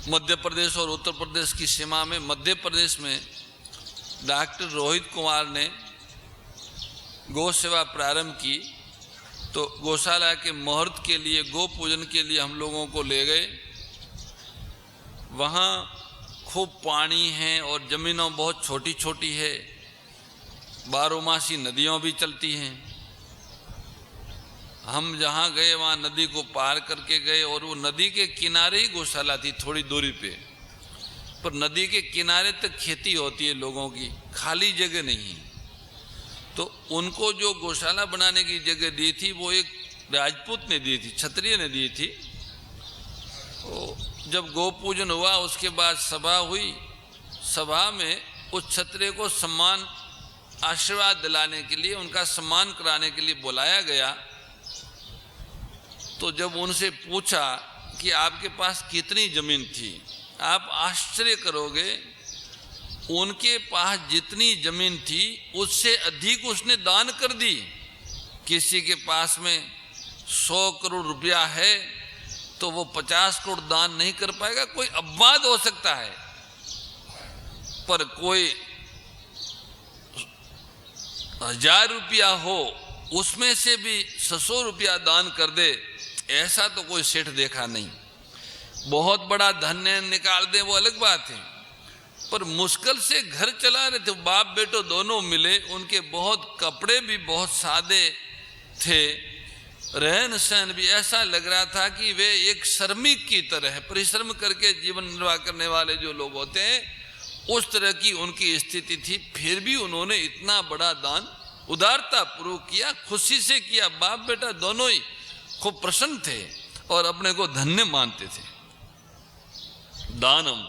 मध्य प्रदेश और उत्तर प्रदेश की सीमा में मध्य प्रदेश में डॉक्टर रोहित कुमार ने गौ सेवा प्रारंभ की। तो गौशाला के मुहूर्त के लिए, गौ पूजन के लिए हम लोगों को ले गए। वहाँ खूब पानी है और ज़मीनों बहुत छोटी छोटी है, बारहमासी नदियों भी चलती हैं। हम जहाँ गए वहाँ नदी को पार करके गए और वो नदी के किनारे ही गौशाला थी, थोड़ी दूरी पे। पर नदी के किनारे तक खेती होती है लोगों की, खाली जगह नहीं है। तो उनको जो गौशाला बनाने की जगह दी थी वो एक राजपूत ने दी थी, क्षत्रिय ने दी थी। तो जब गौ पूजन हुआ उसके बाद सभा हुई। सभा में उस क्षत्रिय को सम्मान, आशीर्वाद दिलाने के लिए, उनका सम्मान कराने के लिए बुलाया गया। तो जब उनसे पूछा कि आपके पास कितनी जमीन थी, आप आश्चर्य करोगे, उनके पास जितनी जमीन थी उससे अधिक उसने दान कर दी। किसी के पास में 100 करोड़ रुपया है तो वो 50 करोड़ दान नहीं कर पाएगा, कोई अपवाद हो सकता है, पर कोई 1000 रुपया हो उसमें से भी 600 रुपया दान कर दे, ऐसा तो कोई सेठ देखा नहीं। बहुत बड़ा धन निकाल दे वो अलग बात है, पर मुश्किल से घर चला रहे थे, बाप बेटो दोनों मिले। उनके बहुत कपड़े भी बहुत सादे थे, रहन सहन भी ऐसा लग रहा था कि वे एक श्रमिक की तरह, परिश्रम करके जीवन निर्वाह करने वाले जो लोग होते हैं उस तरह की उनकी स्थिति थी। फिर भी उन्होंने इतना बड़ा दान उदारता पूर्वक किया, खुशी से किया। बाप बेटा दोनों ही खूब प्रसन्न थे और अपने को धन्य मानते थे। दानम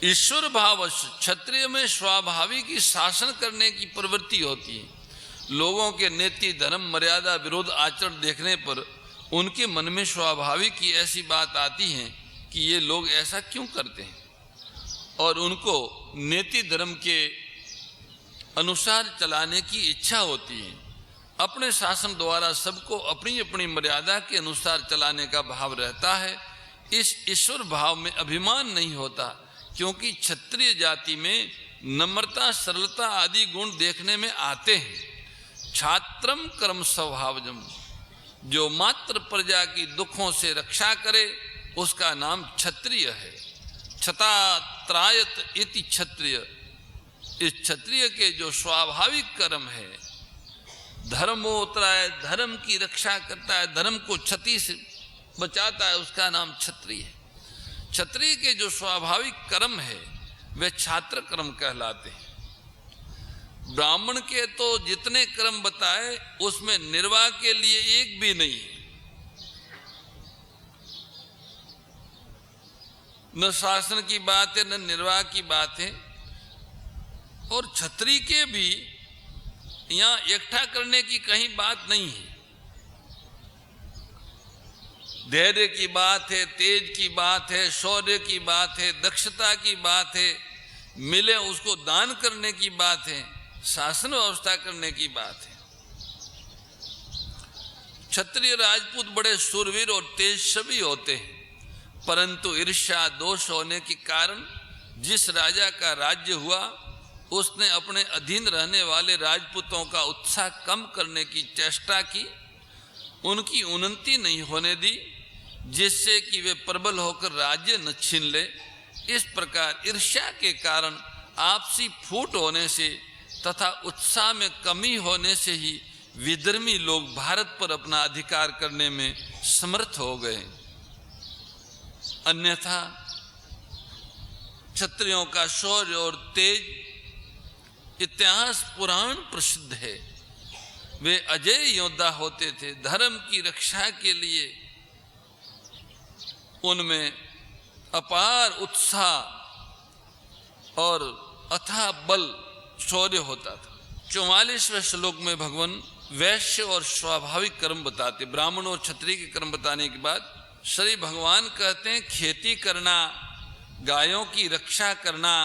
ईश्वर भाव, क्षत्रिय में स्वाभाविक ही शासन करने की प्रवृत्ति होती है। लोगों के नीति, धर्म, मर्यादा, विरोध आचरण देखने पर उनके मन में स्वाभाविक ही ऐसी बात आती है कि ये लोग ऐसा क्यों करते हैं, और उनको नीति धर्म के अनुसार चलाने की इच्छा होती है। अपने शासन द्वारा सबको अपनी अपनी मर्यादा के अनुसार चलाने का भाव रहता है। इस ईश्वर भाव में अभिमान नहीं होता, क्योंकि क्षत्रिय जाति में नम्रता, सरलता आदि गुण देखने में आते हैं। छात्रम कर्म स्वभावजम, जो मात्र प्रजा की दुखों से रक्षा करे उसका नाम क्षत्रिय है। क्षतात्रायत इति क्षत्रिय, इस क्षत्रिय के जो स्वाभाविक कर्म है, धर्मोत्राय, धर्म की रक्षा करता है, धर्म को क्षति से बचाता है, उसका नाम क्षत्रिय है। क्षत्रिय के जो स्वाभाविक कर्म है वे छात्र कर्म कहलाते हैं। ब्राह्मण के तो जितने कर्म बताए उसमें निर्वाह के लिए एक भी नहीं है, न शासन की बात है न निर्वाह की बात है। और क्षत्रिय के भी यहाँ इकट्ठा करने की कहीं बात नहीं है। धैर्य की बात है, तेज की बात है, शौर्य की बात है, दक्षता की बात है, मिले उसको दान करने की बात है, शासन व्यवस्था करने की बात है। क्षत्रिय राजपूत बड़े शूरवीर और तेजस्वी होते हैं, परंतु ईर्ष्या दोष होने के कारण जिस राजा का राज्य हुआ उसने अपने अधीन रहने वाले राजपूतों का उत्साह कम करने की चेष्टा की, उनकी उन्नति नहीं होने दी, जिससे कि वे प्रबल होकर राज्य न छीन ले। इस प्रकार ईर्ष्या के कारण, आपसी फूट होने से तथा उत्साह में कमी होने से ही विधर्मी लोग भारत पर अपना अधिकार करने में समर्थ हो गए। अन्यथा क्षत्रियों का शौर्य और तेज इतिहास पुराण प्रसिद्ध है। वे अजय योद्धा होते थे। धर्म की रक्षा के लिए उनमें अपार उत्साह और अथाह बल, शौर्य होता था। 44वें श्लोक में भगवान वैश्य और स्वाभाविक कर्म बताते, ब्राह्मण और क्षत्रिय के कर्म बताने के बाद श्री भगवान कहते हैं खेती करना, गायों की रक्षा करना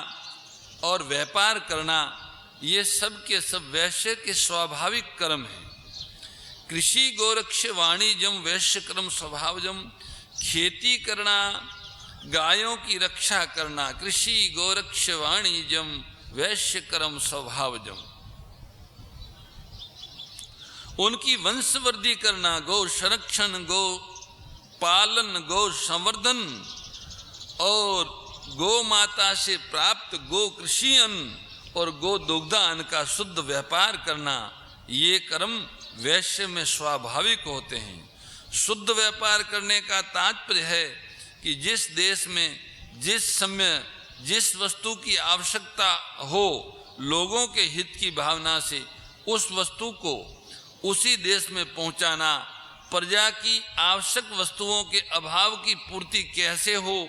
और व्यापार करना, ये सब के सब वैश्य के स्वाभाविक कर्म हैं। कृषि गोरक्ष वाणिज्यम वैश्य कर्म स्वभावजम, खेती करना, गायों की रक्षा करना, कृषि गोरक्ष वाणिज्यम वैश्य कर्म स्वभावजम, उनकी वंशवृद्धि करना, गौ संरक्षण, गौ पालन, गौ संवर्धन और गौ माता से प्राप्त गो कृषि अन्न और गो दुग्धान का शुद्ध व्यापार करना, ये कर्म वैश्य में स्वाभाविक होते हैं। शुद्ध व्यापार करने का तात्पर्य है कि जिस देश में जिस समय जिस वस्तु की आवश्यकता हो, लोगों के हित की भावना से उस वस्तु को उसी देश में पहुंचाना, प्रजा की आवश्यक वस्तुओं के अभाव की पूर्ति कैसे हो,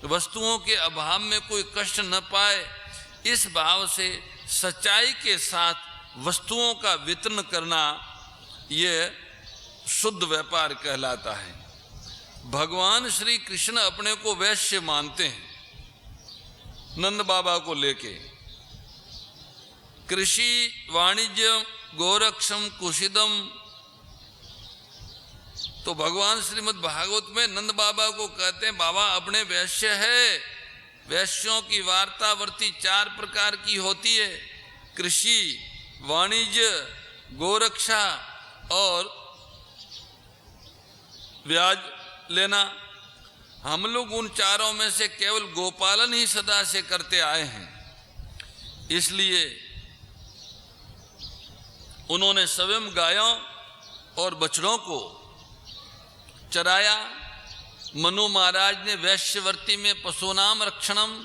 वस्तुओं के अभाव में कोई कष्ट न पाए, इस भाव से सच्चाई के साथ वस्तुओं का वितरण करना, ये शुद्ध व्यापार कहलाता है। भगवान श्री कृष्ण अपने को वैश्य मानते हैं, नंद बाबा को लेके। कृषि वाणिज्य गोरक्षम कुशिदम, तो भगवान श्रीमद् भागवत में नंद बाबा को कहते हैं बाबा अपने वैश्य है। वैश्यों की वार्तावर्ती 4 प्रकार की होती है, कृषि, वाणिज्य, गोरक्षा और ब्याज लेना। हम लोग उन चारों में से केवल गोपालन ही सदा से करते आए हैं, इसलिए उन्होंने स्वयं गायों और बछड़ों को चराया। मनु महाराज ने वैश्यवर्ती में पशुनाम रक्षणम,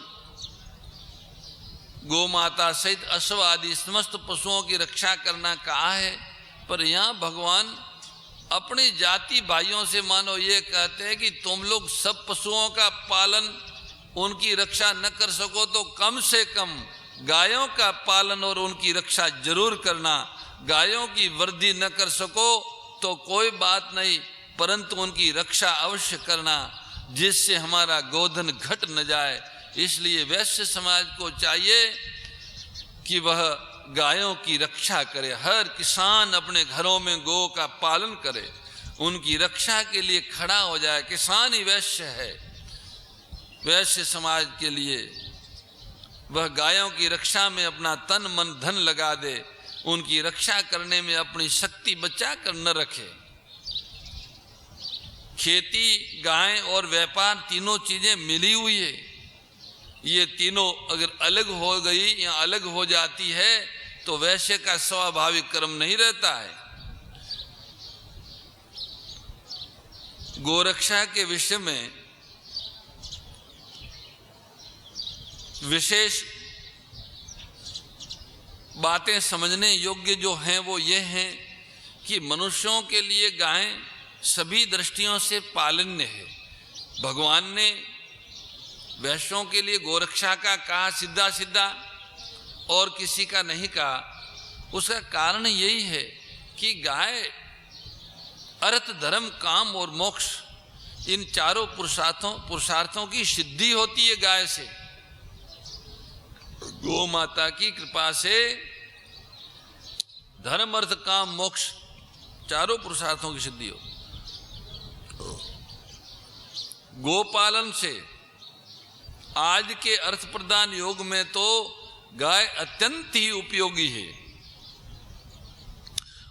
गौ माता सहित अश्व आदि समस्त पशुओं की रक्षा करना कहा है। पर यहाँ भगवान अपनी जाति भाइयों से मानो ये कहते हैं कि तुम लोग सब पशुओं का पालन, उनकी रक्षा न कर सको तो कम से कम गायों का पालन और उनकी रक्षा जरूर करना। गायों की वृद्धि न कर सको तो कोई बात नहीं, परंतु उनकी रक्षा अवश्य करना, जिससे हमारा गोधन घट न जाए। इसलिए वैश्य समाज को चाहिए कि वह गायों की रक्षा करे। हर किसान अपने घरों में गौ का पालन करे, उनकी रक्षा के लिए खड़ा हो जाए। किसान ही वैश्य है। वैश्य समाज के लिए वह गायों की रक्षा में अपना तन मन धन लगा दे, उनकी रक्षा करने में अपनी शक्ति बचा कर न रखे। खेती, गाय और व्यापार तीनों चीजें मिली हुई है। ये तीनों अगर अलग हो गई या अलग हो जाती है तो वैश्य का स्वाभाविक कर्म नहीं रहता है। गोरक्षा के विषय में विशेष बातें समझने योग्य जो हैं वो ये हैं कि मनुष्यों के लिए गाय सभी दृष्टियों से पालनीय है। भगवान ने वैश्यों के लिए गोरक्षा का कहा सीधा सीधा और किसी का नहीं कहा। उसका कारण यही है कि गाय अर्थ, धर्म, काम और मोक्ष, इन चारों पुरुषार्थों की सिद्धि होती है गाय से। गौ माता की कृपा से धर्म, अर्थ, काम, मोक्ष चारों पुरुषार्थों की सिद्धि हो। गोपालन से आज के अर्थ प्रदान योग में तो गाय अत्यंत ही उपयोगी है।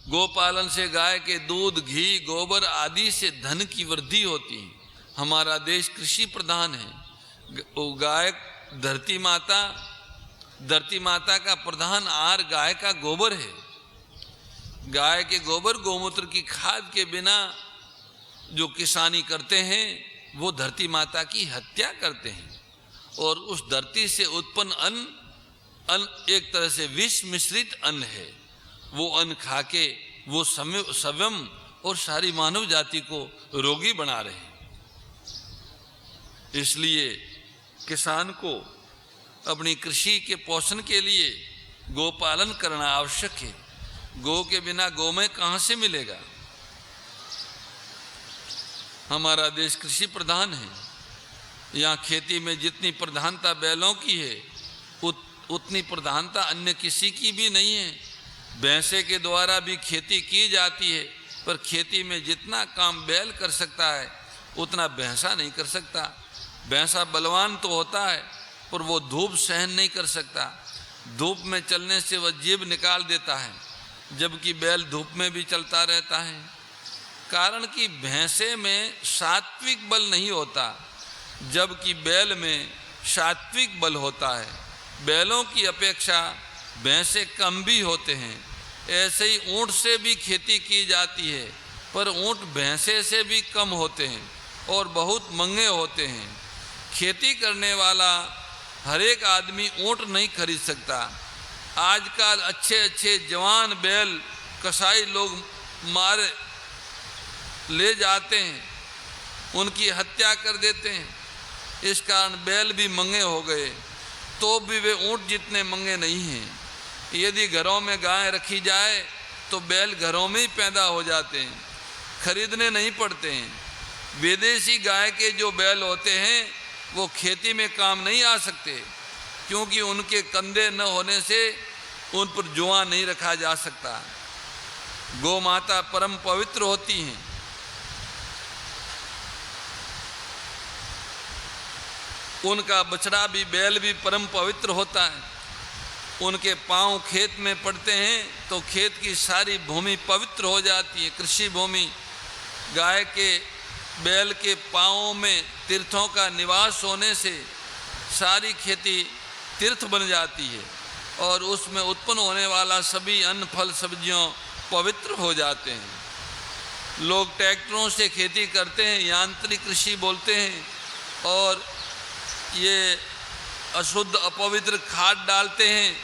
गोपालन से गाय के दूध, घी, गोबर आदि से धन की वृद्धि होती है। हमारा देश कृषि प्रधान है। गाय धरती माता का प्रधान आहार गाय का गोबर है। गाय के गोबर गोमूत्र की खाद के बिना जो किसानी करते हैं वो धरती माता की हत्या करते हैं, और उस धरती से उत्पन्न अन्न एक तरह से विष मिश्रित अन्न है। वो अन्न खाके वो स्वयं और सारी मानव जाति को रोगी बना रहे हैं। इसलिए किसान को अपनी कृषि के पोषण के लिए गोपालन करना आवश्यक है। गौ के बिना गोमय कहाँ से मिलेगा? हमारा देश कृषि प्रधान है। यहाँ खेती में जितनी प्रधानता बैलों की है उतनी प्रधानता अन्य किसी की भी नहीं है। भैंसे के द्वारा भी खेती की जाती है, पर खेती में जितना काम बैल कर सकता है उतना भैंसा नहीं कर सकता। भैंसा बलवान तो होता है पर वो धूप सहन नहीं कर सकता, धूप में चलने से वह जीभ निकाल देता है, जबकि बैल धूप में भी चलता रहता है। कारण कि भैंसे में सात्विक बल नहीं होता, जबकि बैल में सात्विक बल होता है। बैलों की अपेक्षा भैंसे कम भी होते हैं। ऐसे ही ऊँट से भी खेती की जाती है, पर ऊँट भैंसे से भी कम होते हैं और बहुत महंगे होते हैं। खेती करने वाला हर एक आदमी ऊँट नहीं खरीद सकता। आजकल अच्छे अच्छे जवान बैल कसाई लोग मार ले जाते हैं, उनकी हत्या कर देते हैं। इस कारण बैल भी महंगे हो गए, तो भी वे ऊँट जितने महंगे नहीं हैं। यदि घरों में गाय रखी जाए तो बैल घरों में ही पैदा हो जाते हैं, खरीदने नहीं पड़ते हैं। विदेशी गाय के जो बैल होते हैं वो खेती में काम नहीं आ सकते, क्योंकि उनके कंधे न होने से उन पर जुआ नहीं रखा जा सकता। गौ माता परम पवित्र होती हैं। उनका बछड़ा भी बैल भी परम पवित्र होता है। उनके पांव खेत में पड़ते हैं तो खेत की सारी भूमि पवित्र हो जाती है, कृषि भूमि। गाय के बैल के पांवों में तीर्थों का निवास होने से सारी खेती तीर्थ बन जाती है और उसमें उत्पन्न होने वाला सभी अन्न फल सब्जियों पवित्र हो जाते हैं। लोग ट्रैक्टरों से खेती करते हैं, यांत्रिक कृषि बोलते हैं, और ये अशुद्ध अपवित्र खाद डालते हैं,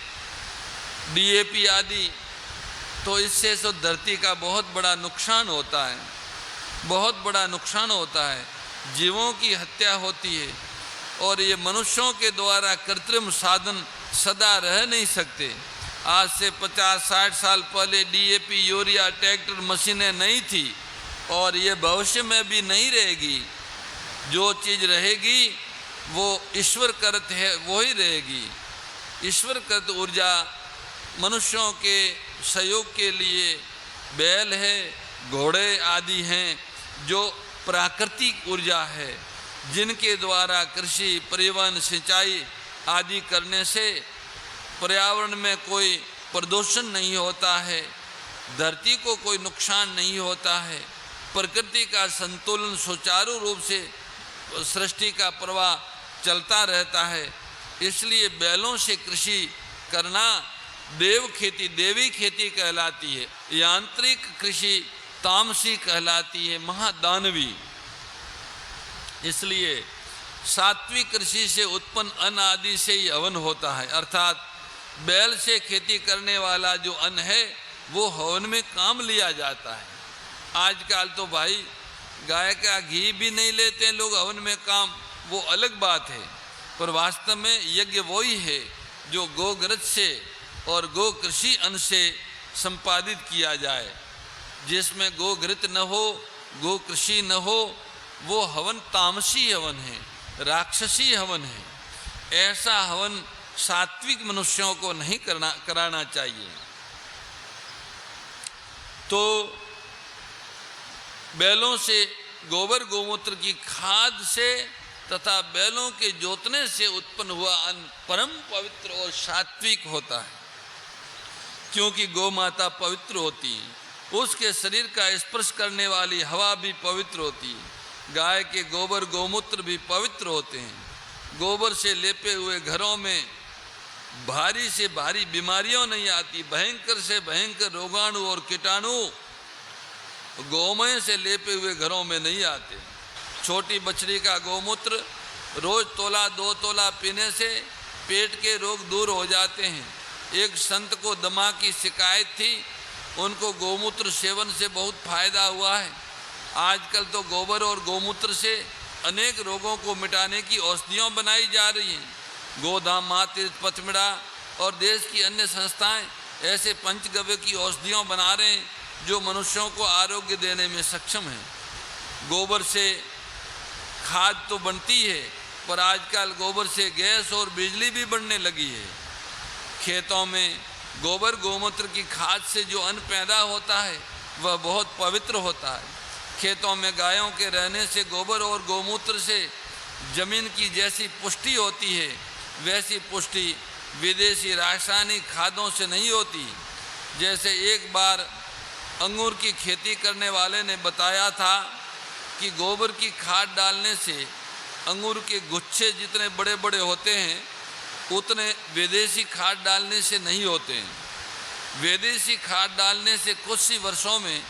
डीएपी आदि। तो इससे तो धरती का बहुत बड़ा नुकसान होता है, बहुत बड़ा नुकसान होता है। जीवों की हत्या होती है और ये मनुष्यों के द्वारा कृत्रिम साधन सदा रह नहीं सकते। आज से 50-60 साल पहले डीएपी, यूरिया, ट्रैक्टर, मशीनें नहीं थी और ये भविष्य में भी नहीं रहेगी। जो चीज़ रहेगी वो ईश्वर कृत है, वो ही रहेगी। ईश्वर कृत ऊर्जा मनुष्यों के सहयोग के लिए बैल है, घोड़े आदि हैं, जो प्राकृतिक ऊर्जा है, जिनके द्वारा कृषि, परिवहन, सिंचाई आदि करने से पर्यावरण में कोई प्रदूषण नहीं होता है, धरती को कोई नुकसान नहीं होता है, प्रकृति का संतुलन सुचारू रूप से सृष्टि का प्रवाह चलता रहता है। इसलिए बैलों से कृषि करना देव खेती, देवी खेती कहलाती है। यांत्रिक कृषि तामसी कहलाती है, महादानवी। इसलिए सात्विक कृषि से उत्पन्न अन्न आदि से ही हवन होता है, अर्थात बैल से खेती करने वाला जो अन्न है वो हवन में काम लिया जाता है। आजकल तो भाई गाय का घी भी नहीं लेते हैं लोग हवन में काम, वो अलग बात है, पर वास्तव में यज्ञ वही है जो गोग्रज से और गो कृषि अन्न से संपादित किया जाए। जिसमें गोघृत न हो, गो कृषि न हो, वो हवन तामसी हवन है, राक्षसी हवन है। ऐसा हवन सात्विक मनुष्यों को नहीं कराना चाहिए। तो बैलों से गोबर गोमूत्र की खाद से तथा बैलों के जोतने से उत्पन्न हुआ अन्न परम पवित्र और सात्विक होता है, क्योंकि गौ माता पवित्र होती है। उसके शरीर का स्पर्श करने वाली हवा भी पवित्र होती है। गाय के गोबर गोमूत्र भी पवित्र होते हैं। गोबर से लेपे हुए घरों में भारी से भारी बीमारियां नहीं आती, भयंकर से भयंकर रोगाणु और कीटाणु गोमय से लेपे हुए घरों में नहीं आते। छोटी बछड़ी का गोमूत्र रोज तोला 2 तोला पीने से पेट के रोग दूर हो जाते हैं। एक संत को दमा की शिकायत थी, उनको गोमूत्र सेवन से बहुत फायदा हुआ है। आजकल तो गोबर और गोमूत्र से अनेक रोगों को मिटाने की औषधियाँ बनाई जा रही हैं। गोधाम, महातीर्थ, पथमिड़ा और देश की अन्य संस्थाएं ऐसे पंचगव्य की औषधियाँ बना रहे हैं जो मनुष्यों को आरोग्य देने में सक्षम हैं। गोबर से खाद तो बनती है, पर आजकल गोबर से गैस और बिजली भी बनने लगी है। खेतों में गोबर गोमूत्र की खाद से जो अन्न पैदा होता है वह बहुत पवित्र होता है। खेतों में गायों के रहने से गोबर और गोमूत्र से जमीन की जैसी पुष्टि होती है वैसी पुष्टि विदेशी रासायनिक खादों से नहीं होती। जैसे एक बार अंगूर की खेती करने वाले ने बताया था कि गोबर की खाद डालने से अंगूर के गुच्छे जितने बड़े बड़े होते हैं उतने विदेशी खाद डालने से नहीं होते हैं। विदेशी खाद डालने से कुछ ही वर्षों में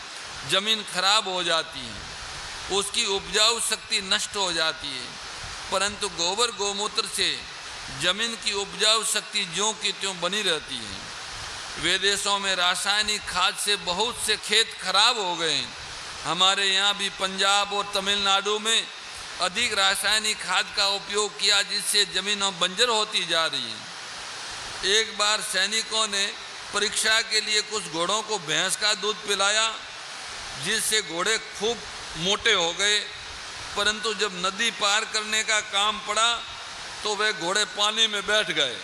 ज़मीन खराब हो जाती है, उसकी उपजाऊ शक्ति नष्ट हो जाती है, परंतु गोबर गोमूत्र से ज़मीन की उपजाऊ शक्ति ज्यों की त्यों बनी रहती है। विदेशों में रासायनिक खाद से बहुत से खेत खराब हो गए। हमारे यहाँ भी पंजाब और तमिलनाडु में अधिक रासायनिक खाद का उपयोग किया जिससे ज़मीनें बंजर होती जा रही हैं। एक बार सैनिकों ने परीक्षा के लिए कुछ घोड़ों को भैंस का दूध पिलाया जिससे घोड़े खूब मोटे हो गए, परंतु जब नदी पार करने का काम पड़ा तो वे घोड़े पानी में बैठ गए।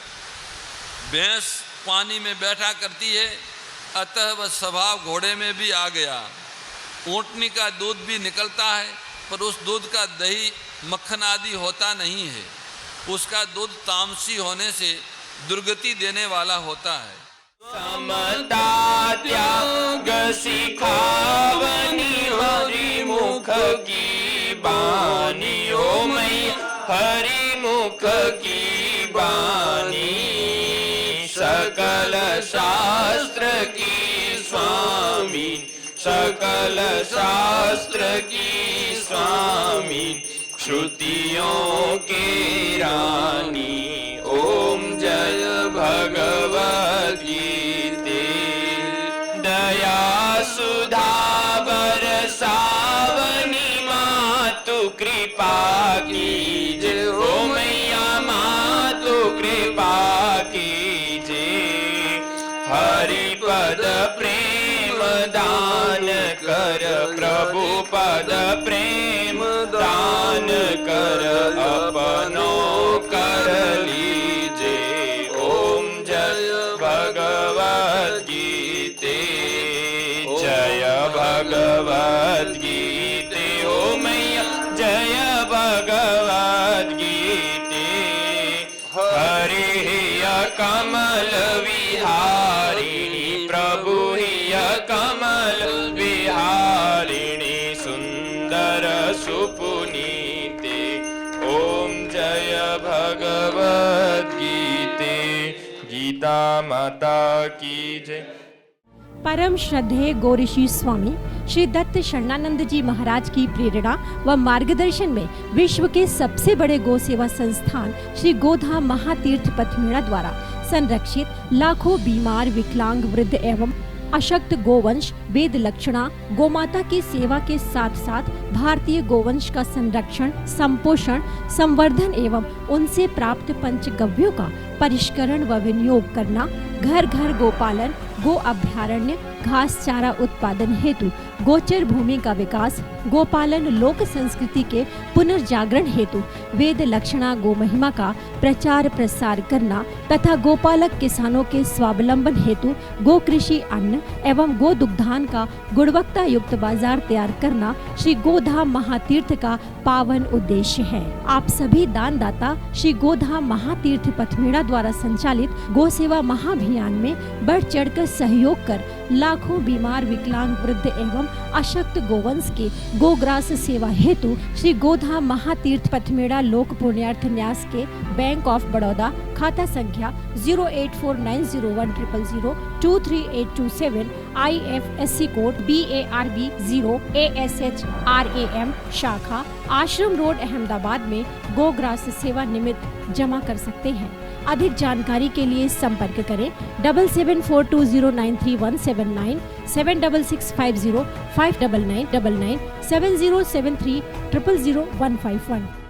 भैंस पानी में बैठा करती है, अतः वह स्वभाव घोड़े में भी आ गया। ऊँटनी का दूध भी निकलता है पर उस दूध का दही मक्खन आदि होता नहीं है, उसका दूध तामसी होने से दुर्गति देने वाला होता है। समता त्याग सिखावनी हरि मुख की बानी, ओ मैया हरि मुख की बानी। सकल शास्त्र की स्वामी, सकल शास्त्र की स्वामी, श्रुतियों की रानी। ओम जय भगवद गीते। दया सुधा बरसावनी मातु कृपा कीजे, ओ मैया मातु कृपा कीजे। हरि पद प्रेम दान कर, प्रभु पद प्रेम दान कर, अपनो कर लीजे। ओम जय भगवद गीते, जय भगवद गीते। ओ मैया जय भगवद गीते। हरि कमल विहारिणी, प्रभु हिय कमल विहारिणी, सुंदर सुपुनीते। ओम जय भगवद गीते। गीता माता की जय। परम श्रद्धेय गौरीशी स्वामी श्री दत्त शरणानंद जी महाराज की प्रेरणा व मार्गदर्शन में विश्व के सबसे बड़े गौ सेवा संस्थान श्री गोधाम महातीर्थ पथमेड़ा द्वारा संरक्षित लाखों बीमार, विकलांग, वृद्ध एवं अशक्त गोवंश वेद लक्षणा गोमाता की सेवा के साथ साथ भारतीय गोवंश का संरक्षण, संपोषण, संवर्धन एवं उनसे प्राप्त पंचगव्यों का परिष्करण व विनियोग करना, घर घर गोपालन, गो अभ्यारण्य, घास चारा उत्पादन हेतु गोचर भूमि का विकास, गोपालन लोक संस्कृति के पुनर्जागरण हेतु वेद लक्षणा गो महिमा का प्रचार प्रसार करना तथा गोपालक किसानों के स्वावलंबन हेतु गो कृषि अन्न एवं गो दुग्धान का गुणवत्ता युक्त बाजार तैयार करना श्री गोधाम महातीर्थ का पावन उद्देश्य है। आप सभी दानदाता श्री गोधाम महातीर्थ पथमेड़ा द्वारा संचालित गो सेवा महाअभियान में बढ़ चढ़कर सहयोग कर लाखों बीमार, विकलांग, वृद्ध एवं अशक्त गोवंश के गोग्रास सेवा हेतु श्री गोधाम महातीर्थ पथमेड़ा लोक पुण्यार्थ न्यास के बैंक ऑफ बड़ौदा खाता संख्या 084901000238827 IFSC कोड BARB 0 ASHRAM शाखा आश्रम रोड अहमदाबाद में गोग्रास सेवा निमित्त जमा कर सकते हैं। अधिक जानकारी के लिए संपर्क करें 7742093179 7665059999 7073000151।